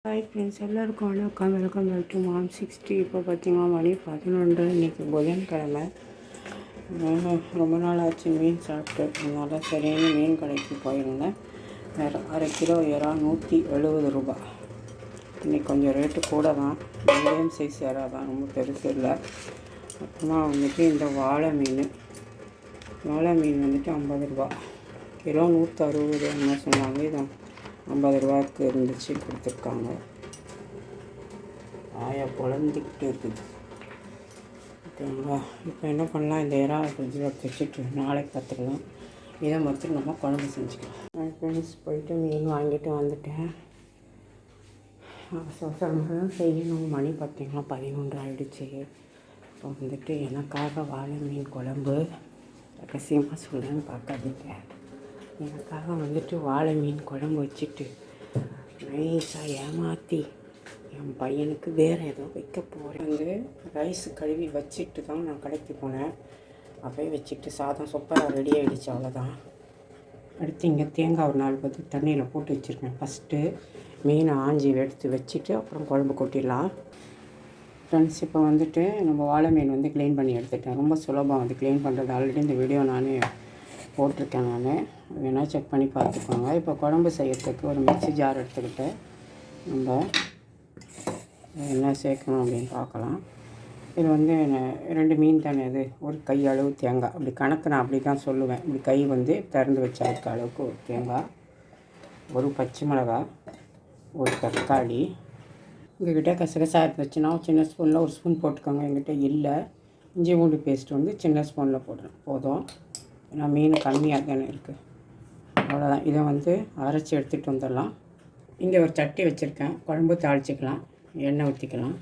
Hi friends, எல்லாருக்கும் வணக்கம். Welcome back to mom 60. இப்போ பார்த்தீங்கன்னா மணி 11. இன்றைக்கி புதன்கிழமை. ரொம்ப நாள் ஆச்சு மீன் சாப்பிட்டு. அதனால் சரியான மீன் கடைக்கு போயிருந்தேன். வேறு அரை கிலோ இறா 170 ரூபா. இன்றைக்கி கொஞ்சம் ரேட்டு கூட தான். மீடியம் சைஸ் இறா தான், ரொம்ப பெருசு இல்லை. அப்புறமா வந்துட்டு இந்த வாழை மீன் வந்துட்டு 50 ரூபா. கிலோ 160 என்ன சொன்னாங்க. இதான் 50 ரூபாய்க்கு இருந்துச்சு, கொடுத்துருக்காங்க. ஆயா குழந்திக்கிட்டு இருக்குது. ஓகேங்களா? இப்போ என்ன பண்ணலாம், இந்த இறா ஃப்ரிட்ஜில் வச்சுட்டு நாளைக்கு பார்த்துக்கலாம். இதை மட்டும் நம்ம குழம்பு செஞ்சுக்கலாம். ஃப்ரெண்ட்ஸ், போயிட்டு மீன் வாங்கிட்டு வந்துட்டேன். அவசரமாக தான் செய்யணும். மணி பார்த்திங்கன்னா 11 ஆகிடுச்சு. இப்போ வந்துட்டு எனக்காக வாழை மீன் குழம்பு ரகசியமாக சொல்கிறேன்னு பார்க்காதீங்க. எனக்காக வந்துட்டு வாழை மீன் குழம்பு வச்சுட்டு நைஸாக ஏமாற்றி என் பையனுக்கு வேறு ஏதோ வைக்க போகிறேன். ரைஸ் கழுவி வச்சுட்டு தான் நான் கடைக்கு போனேன். அப்படியே வச்சுட்டு சாதம் சூப்பராக ரெடி ஆகிடுச்சு, அவ்வளோதான். அடுத்து இங்கே தேங்காய் ஒரு 4 பத்து தண்ணியில் போட்டு வச்சுருக்கேன். ஃபஸ்ட்டு மீனை ஆஞ்சி எடுத்து வச்சுட்டு அப்புறம் குழம்பு கொட்டிடலாம். ஃப்ரெண்ட்ஸ், இப்போ வந்துட்டு நம்ம வாழை மீன் க்ளீன் பண்ணி எடுத்துட்டேன். ரொம்ப சுலபம் க்ளீன் பண்ணுறது. ஆல்ரெடி இந்த வீடியோ நானே போட்டிருக்கேன். நான் வேணால் செக் பண்ணி பார்த்துக்கோங்க. இப்போ குழம்பு செய்யறதுக்கு ஒரு மிக்ஸி ஜார் எடுத்துக்கிட்டு நம்ம என்ன சேர்க்கணும் அப்படின்னு பார்க்கலாம். இது 2 மீன் தானே, இது ஒரு கை அளவு தேங்காய். அப்படி கணக்கு நான் அப்படி தான் சொல்லுவேன். இப்படி கை திறந்து வச்ச அளவுக்கு ஒரு தேங்காய், ஒரு பச்சை மிளகாய், ஒரு தக்காளி. உங்கள்கிட்ட கசகசா எடுத்து வச்சுன்னா சின்ன ஸ்பூனில் ஒரு ஸ்பூன் போட்டுக்கோங்க. எங்கிட்ட இல்லை. இஞ்சி பூண்டு பேஸ்ட் சின்ன ஸ்பூனில் போடுறேன், போதும். ஏன்னா மீன் கம்மியாக தானே இருக்குது, அவ்வளோதான். இதை அரைச்சி எடுத்துகிட்டு வந்துடலாம். இங்கே ஒரு சட்டி வச்சுருக்கேன். குழம்பு தாளிச்சிக்கலாம். எண்ணெய் ஊற்றிக்கலாம்.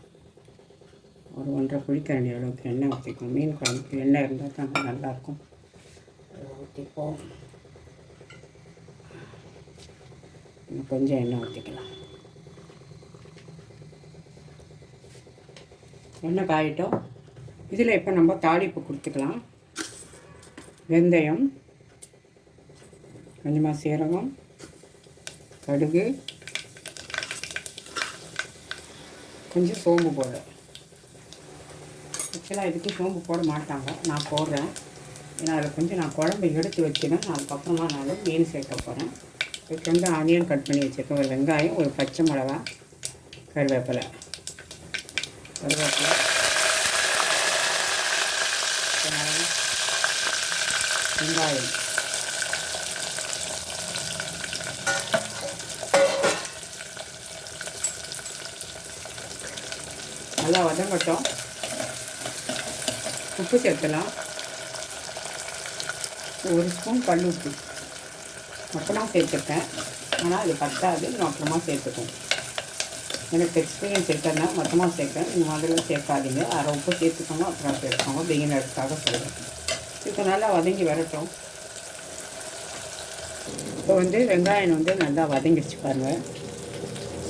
ஒரு 1.5 குழிக்கரண்டி அளவுக்கு எண்ணெய் ஊற்றிக்கலாம். மீன் குழம்புக்கு எண்ணெய் இருந்தால் தான் நல்லாயிருக்கும். ஊற்றிப்போம். இன்னும் கொஞ்சம் எண்ணெய் ஊற்றிக்கலாம். எண்ணெய் காயிட்டோம். இதில் இப்போ நம்ம தாளிப்பு கொடுத்துக்கலாம். வெந்தயம், கொஞ்சமாக சீரகம், கடுகு, கொஞ்சம் சோம்பு போட. ஆக்சுவலாக இதுக்கு சோம்பு போட மாட்டாங்க, நான் போடுறேன். ஏன்னா அதில் கொஞ்சம் நான் குழம்பு எடுத்து வச்சுதான் அதுக்கப்புறமா நான் மீன் சேர்க்க போகிறேன். இதுக்கு ஆனியன் கட் பண்ணி வச்சுருக்கேன். ஒரு வெங்காயம், ஒரு பச்சை மிளகா, கருவேப்பிலை, வெங்காயம், நல்லா வதங்கட்டும். உப்பு சேர்த்துலாம். ஒரு ஸ்பூன் கல் உப்பு மொத்தமாக சேர்த்துருக்கேன். ஆனால் அது பத்தாது, நான் அப்புறமா சேர்த்துக்கேன். எனக்கு எக்ஸ்பீரியன்ஸ் இருக்கிறதுனால மொத்தமாக சேர்க்கேன். இந்த மாதிரிலாம் சேர்க்காதீங்க. அரை உப்பு சேர்த்துக்கோங்க, அப்புறம் சேர்த்துக்கோங்க. பிகினர்ஸ்க்காக சொல்கிறேன். இப்போ நல்லா வதங்கி வரட்டும். இப்போ வெங்காயம் நல்லா வதங்கிடுச்சு பாருங்கள்.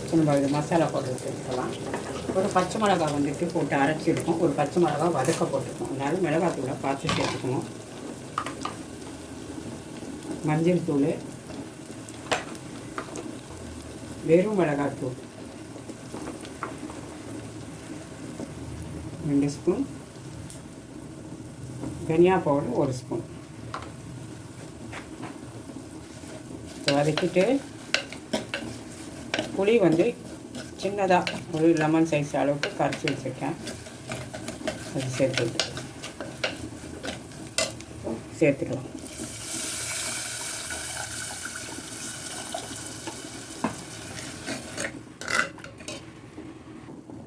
இப்போ நம்ம இது மசாலா பவுடர் சேர்த்துக்கலாம். ஒரு பச்சை மிளகா போட்டு அரைச்சிருக்கோம். ஒரு பச்சை மிளகா வதக்க போட்டுருக்கோம். அதனால் மிளகாத்தூளை பார்த்து சேர்த்துக்கணும். மஞ்சள் தூள், வெறும் மிளகாத்தூள் 2 ஸ்பூன், தனியா பவுடர் 1 ஸ்பூன். வதக்கிட்டு புளி சின்னதாக ஒரு லெமன் சைஸ் அளவுக்கு கரைச்சி வச்சுருக்கேன். அது சேர்த்துக்கலாம்.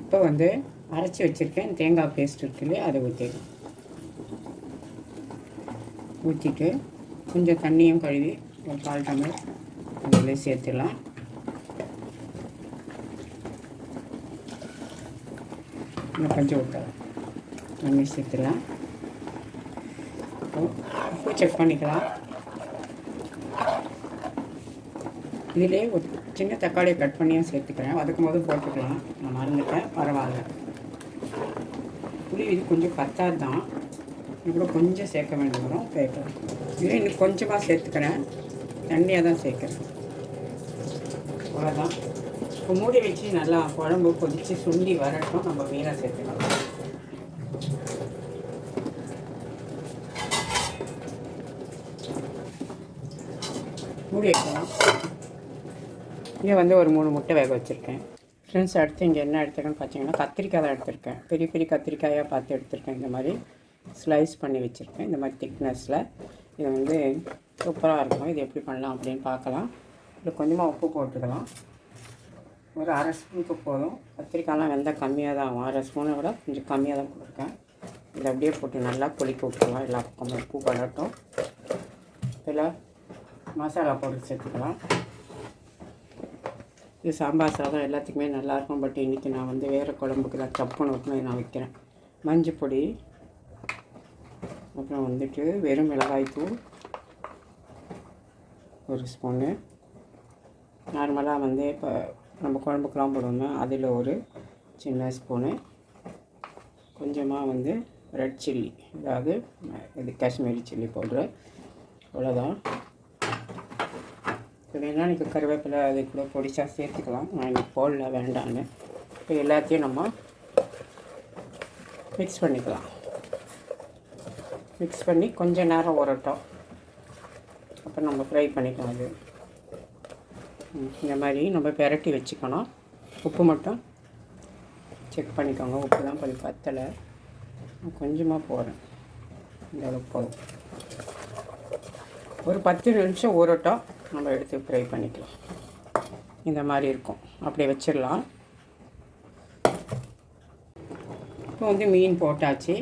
இப்போ அரைச்சி வச்சுருக்கேன் தேங்காய் பேஸ்ட் இருக்குல்லையே, அதை ஊற்றிடலாம். ஊற்றிட்டு கொஞ்சம் தண்ணியும் கழுவி ஒரு 1/4 டம்ளர் அதிலே சேர்த்துடலாம். இன்னும் கொஞ்சம் ஊற்றலாம். தண்ணி சேர்த்துடலாம். உப்பு செக் பண்ணிக்கலாம். இதிலே ஒரு சின்ன தக்காளியை கட் பண்ணியும் சேர்த்துக்கிறேன். வதக்கும் போது போட்டுக்கலாம். நான் மறந்துட்டேன், பரவாயில்ல. புளி கொஞ்சம் பத்தாது தான், கூட கொஞ்சம் சேர்க்க வேண்டிய வரும். சேர்க்கலாம். இதில் இன்னும் கொஞ்சமாக சேர்த்துக்கிறேன். தண்ணியாக தான் சேர்க்குறேன். அவ்வளோதான். இப்போ மூடி வச்சு நல்லா குழம்பு கொதித்து சுண்டி வரட்டும். நம்ம மீனை சேர்த்துக்கலாம். மூடி வைக்கலாம். இங்கே வந்து ஒரு 3 முட்டை வேக வச்சுருக்கேன். ஃப்ரெண்ட்ஸ், அடுத்து இங்கே என்ன எடுத்துருக்கேன்னு பார்த்தீங்கன்னா கத்திரிக்காய் தான் எடுத்திருக்கேன். பெரிய பெரிய கத்திரிக்காயாக பார்த்து எடுத்திருக்கேன். இந்த மாதிரி ஸ்லைஸ் பண்ணி வச்சுருக்கேன். இந்த மாதிரி திக்னஸில் இது வந்து சூப்பராக இருக்கும். இது எப்படி பண்ணலாம் அப்படின்னு பார்க்கலாம். இதில் கொஞ்சமாக உப்பு போட்டுக்கலாம். ஒரு 1/2 ஸ்பூனுக்கு போதும். கத்திரிக்காயெலாம் வெந்தால் கம்மியாக தான் ஆகும். 1/2 ஸ்பூனை விட கொஞ்சம் கம்மியாக தான் போட்டிருக்கேன். இதை அப்படியே போட்டு நல்லா கொதிக்க விட்டுக்கலாம். எல்லா பக்கமும் உப்பு படட்டும். இதில் மசாலா போட்டு சேர்த்துக்கலாம். இது சாம்பார் சாதம் எல்லாத்துக்குமே நல்லாயிருக்கும். பட் இன்றைக்கி நான் வந்து வேறு குழம்புக்கு தான் சப்புன்னு ஊற்றினது நான் வைக்கிறேன். மஞ்சள் பொடி, அப்புறம் வந்துட்டு வெறும் மிளகாய்த்தூள் 1 ஸ்பூனு. நார்மலாக வந்து இப்போ நம்ம குழம்புக்கெலாம் போடுவோம், அதில் ஒரு சின்ன ஸ்பூனு. கொஞ்சமாக வந்து ரெட் சில்லி, அதாவது இது காஷ்மீரி சில்லி பவுட்ரு. அவ்வளோதான். இப்போ வேணால் இன்றைக்கி கருவேப்பிலை அது கூட பொடிச்சா சேர்த்துக்கலாம். நான் இன்றைக்கி போடல, வேண்டான்னு. இப்போ எல்லாத்தையும் நம்ம மிக்ஸ் பண்ணிக்கலாம். மிக்ஸ் பண்ணி கொஞ்சம் நேரம் ஊறட்டும். அப்புறம் நம்ம ஃப்ரை பண்ணிக்கலாம். அது இந்த மாதிரி நம்ம பெரட்டி வச்சுக்கணும். உப்பு மட்டும் செக் பண்ணிக்கோங்க. உப்பு தான் கொஞ்சம் பத்தலை, கொஞ்சமாக போடுறேன். இந்த அளவுக்கு போதும். ஒரு 10 நிமிஷம் ஊறட்டும். நம்ம எடுத்து ஃப்ரை பண்ணிக்கலாம். இந்த மாதிரி இருக்கும். அப்படியே வச்சிடலாம். இப்போ வந்து மீன் போட்டாச்சு.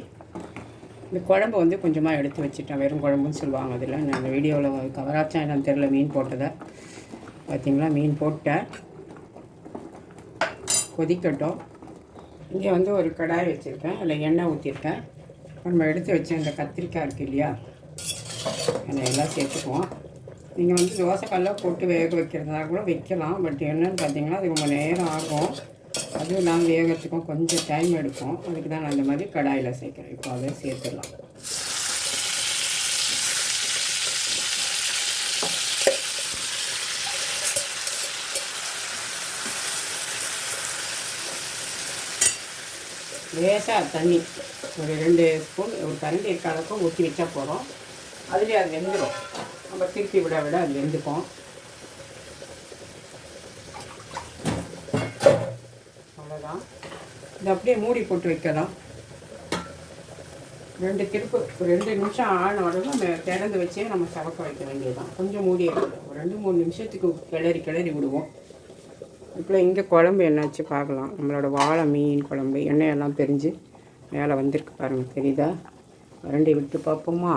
இந்த குழம்பு வந்து கொஞ்சமாக எடுத்து வச்சுட்டேன். வெறும் குழம்புன்னு சொல்லுவாங்க. அதில் நான் இந்த வீடியோவில் கவராச்சா என்னன்னு தெரில. மீன் போட்டதை பார்த்திங்களா? மீன் போட்டேன். கொதிக்கட்டும். இங்கே வந்து ஒரு கடாய் வச்சுருக்கேன். அதில் எண்ணெய் ஊற்றிருக்கேன். நம்ம எடுத்து வச்ச இந்த கத்திரிக்காய் இருக்குது இல்லையா, எண்ணெய் எல்லாம் சேர்த்துக்குவோம். நீங்கள் வந்து தோசைக்கல்ல போட்டு வேக வைக்கிறதா கூட வைக்கலாம். பட் என்னென்னு பார்த்தீங்கன்னா அது ரொம்ப நேரம் ஆகும். அதுவும் நாங்கள் வேகிறதுக்கும் கொஞ்சம் டைம் எடுக்கும். அதுக்கு தான் நான் இந்த மாதிரி கடாயில் சேர்க்குறேன். இப்போ அதை சேர்த்துடலாம். லேசாக தண்ணி ஒரு 2 ஸ்பூன், ஒரு கரண்டி இருக்க அளவுக்கு ஊற்றி வச்சா போகிறோம். அதுலேயே அது வெந்துடும். நம்ம திருப்பி விட அது வெந்துக்கும். அவ்வளோதான். இது அப்படியே மூடி போட்டு வைக்கலாம். 2 நிமிஷம் ஆன உடனே நம்ம திறந்து வச்சே நம்ம சவக்க வைக்க வேண்டியதுதான். கொஞ்சம் மூடி ஒரு 2-3 நிமிஷத்துக்கு கிளறி விடுவோம். இப்போ இங்கே குழம்பு என்னாச்சு பார்க்கலாம். நம்மளோட வாழை மீன் குழம்பு எண்ணெயெல்லாம் பிரிஞ்சு மேலே வந்திருக்கு பாருங்கள், தெரியுதா? கரண்டி விட்டு பார்ப்போமா?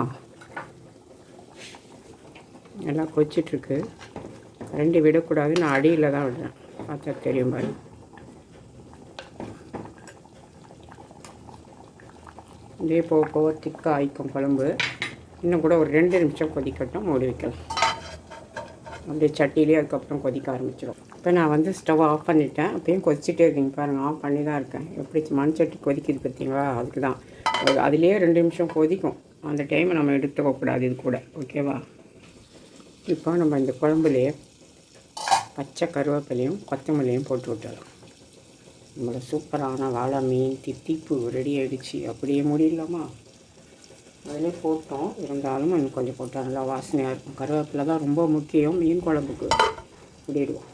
எல்லாம் கொச்சிட்ருக்கு. கரண்டி விடக்கூடாது, நான் அடியில் தான் விடுறேன். பார்த்தா தெரியும் பாருங்கள். இதே போக திக்காக ஆயிக்கும் குழம்பு. இன்னும் கூட ஒரு 2 நிமிஷம் கொதிக்கட்டும். மூடி வைக்கலாம். அப்படியே சட்டிலே அதுக்கப்புறம் கொதிக்க ஆரம்பிச்சிடும். இப்போ நான் வந்து ஸ்டவ் ஆஃப் பண்ணிட்டேன். அப்பயும் கொதிச்சிட்டே இருக்கீங்க பாருங்கள். ஆஃப் பண்ணி தான் இருக்கேன். எப்படி மண் சட்டி கொதிக்குது பார்த்தீங்களா? அதுக்கு தான். அதுலேயே 2 நிமிஷம் கொதிக்கும். அந்த டைமை நம்ம எடுத்துக்கக்கூடாது இது கூட. ஓகேவா? இப்போ நம்ம இந்த குழம்புலேயே பச்சை கருவேப்பிலையும் கொத்தமல்லியும் போட்டு விட்டுடலாம். நம்மளோட சூப்பரான வாழை மீன் தித்திப்பு ரெடி ஆகிடுச்சு. அப்படியே முடியலாமா? அதிலே போட்டோம். இருந்தாலும் இன்னும் கொஞ்சம் போட்டால் நல்லா வாசனையாக இருக்கும். கருவேப்பிலை தான் ரொம்ப முக்கியம் மீன் குழம்புக்கு. முடிடுவோம்.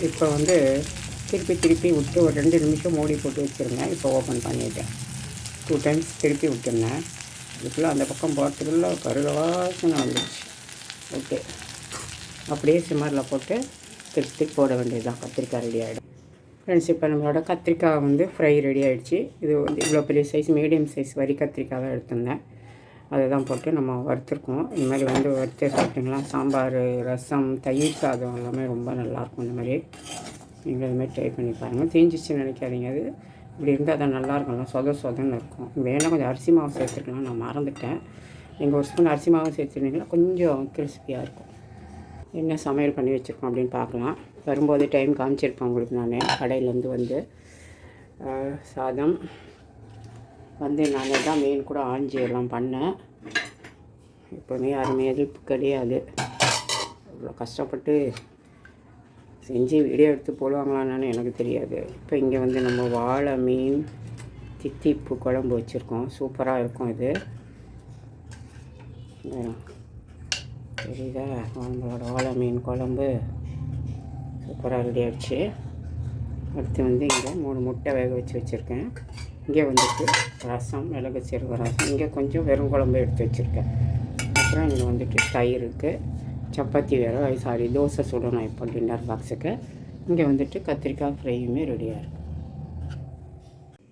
இப்போ வந்து திருப்பி விட்டு ஒரு 2 நிமிஷம் மூடி போட்டு வச்சுருங்க. இப்போ ஓப்பன் பண்ணிவிட்டேன். 2 டைம்ஸ் திருப்பி விட்டுருந்தேன். இதுக்குள்ளே அந்த பக்கம் போகிறதுக்குள்ள கருவாசனை வந்துடுச்சு. ஓகே, அப்படியே சிம்மரில் போட்டு திருப்பி போட வேண்டியது தான். கத்திரிக்காய் ரெடி ஆகிடும். ஃப்ரெண்ட்ஸ், இப்போ நம்மளோட கத்திரிக்காய் வந்து ஃப்ரை ரெடி ஆகிடுச்சு. இது வந்து இவ்வளோ பெரிய சைஸ், மீடியம் சைஸ் வரி கத்திரிக்காய் தான் எடுத்திருந்தேன். அதை தான் போட்டு நம்ம வறுத்துருக்கோம். இந்த மாதிரி வந்து வறுத்து சாப்பிட்டிங்களா சாம்பார், ரசம், தயிர் சாதம் எல்லாமே ரொம்ப நல்லாயிருக்கும். இந்த மாதிரி நீங்கள் இதுமாதிரி ட்ரை பண்ணி பாருங்கள். தீஞ்சிச்சுன்னு நினைக்காதீங்க. அது இப்படி இருந்தால் தான் நல்லாயிருக்கும்ல, சொதன்னு இருக்கும். வேணால் கொஞ்சம் அரிசி மாவு சேர்த்துருக்கலாம், நான் மறந்துட்டேன். நீங்கள் 1 ஸ்பூன் அரிசி மாவு சேர்த்துருந்தீங்கன்னா கொஞ்சம் கிறிஸ்பியாக இருக்கும். என்ன சமையல் பண்ணி வச்சுருக்கோம் அப்படின்னு பார்க்கலாம். வரும்போது டைம் காமிச்சிருப்பேன் உங்களுக்கு. நான் கடையிலேருந்து வந்து சாதம் வந்து நான் தான் மீன் கூட ஆஞ்சி எல்லாம் பண்ணேன். எப்போவுமே யாருமே எதிர்ப்பு கிடையாது. இவ்வளோ கஷ்டப்பட்டு செஞ்சு வீடியோ எடுத்து போடுவாங்களான்னு எனக்கு தெரியாது. இப்போ இங்கே வந்து நம்ம வாழை மீன் தித்திப்பு குழம்பு வச்சுருக்கோம். சூப்பராக இருக்கும் இது. தெரியுதா? நம்மளோட வாழை மீன் குழம்பு சூப்பராக ரெடி ஆகிடுச்சு. அடுத்து வந்து இங்கே 3 முட்டை வேக வச்சுருக்கேன். இங்கே வந்துட்டு ரசம், மிளகு சீரக ரசம். இங்கே கொஞ்சம் வெறும் குழம்பு எடுத்து வச்சுருக்கேன். அப்புறம் இங்கே வந்துட்டு தயிர் இருக்குது. சப்பாத்தி வேறு தோசை சுடணும் இப்போ டின்னர் பாக்ஸுக்கு. இங்கே வந்துட்டு கத்திரிக்காய் ஃப்ரையுமே ரெடியாக இருக்குது.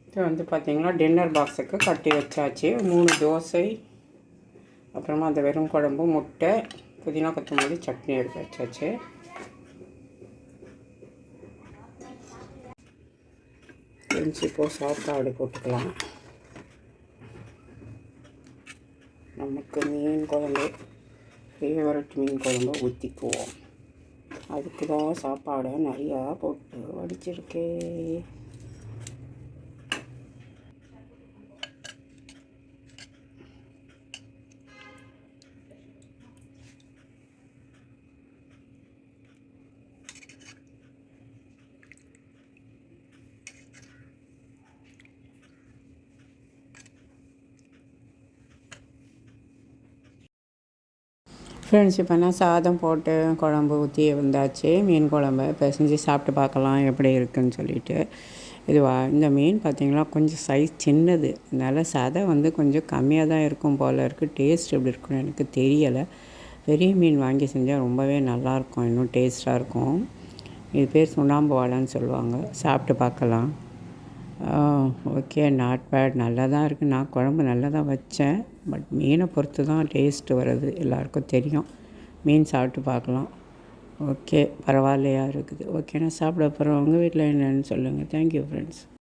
இது வந்து பார்த்திங்கன்னா டின்னர் பாக்ஸுக்கு கட்டி வச்சாச்சு. 3 தோசை, அப்புறமா அந்த வெறும் குழம்பு, முட்டை, புதினா கொத்தமல்லி சட்னி எடுத்து வச்சாச்சு. இப்போது சாப்பாடு போட்டுக்கலாம். நமக்கு மீன் குழம்பு ஃபேவரட் மீன் குழம்பு ஊற்றிக்குவோம். அதுக்கு தான் சாப்பாடை நிறையா போட்டு வடிச்சிருக்கேன். ஃப்ரெண்ட்ஸ், இப்போ நான் சாதம் போட்டு குழம்பு ஊற்றி வந்தாச்சு. மீன் குழம்பு பிசைஞ்சு சாப்பிட்டு பார்க்கலாம் எப்படி இருக்குதுன்னு சொல்லிட்டு. இந்த மீன் பார்த்திங்கன்னா கொஞ்சம் சைஸ் சின்னது, அதனால் சதை வந்து கொஞ்சம் கம்மியாக தான் இருக்கும் போல் இருக்குது. டேஸ்ட் எப்படி இருக்குன்னு எனக்கு தெரியலை. பெரிய மீன் வாங்கி செஞ்சால் ரொம்பவே நல்லாயிருக்கும், இன்னும் டேஸ்ட்டாக இருக்கும். இது பேர் சுண்ணாம்பு வாழைன்னு சொல்லுவாங்க. சாப்பிட்டு பார்க்கலாம். ஓகே, நாட் பேட், நல்லா தான் இருக்குது. நான் குழம்பு நல்லா தான் வச்சேன். பட் மீனை பொறுத்து தான் டேஸ்ட்டு வருது, எல்லாருக்கும் தெரியும். மீன் சாப்பிட்டு பார்க்கலாம். ஓகே, பரவாயில்லையா இருக்குது. ஓகே, நான் சாப்பிட போகிறேன். உங்கள் வீட்டில் என்னென்னு சொல்லுங்கள். Thank you friends.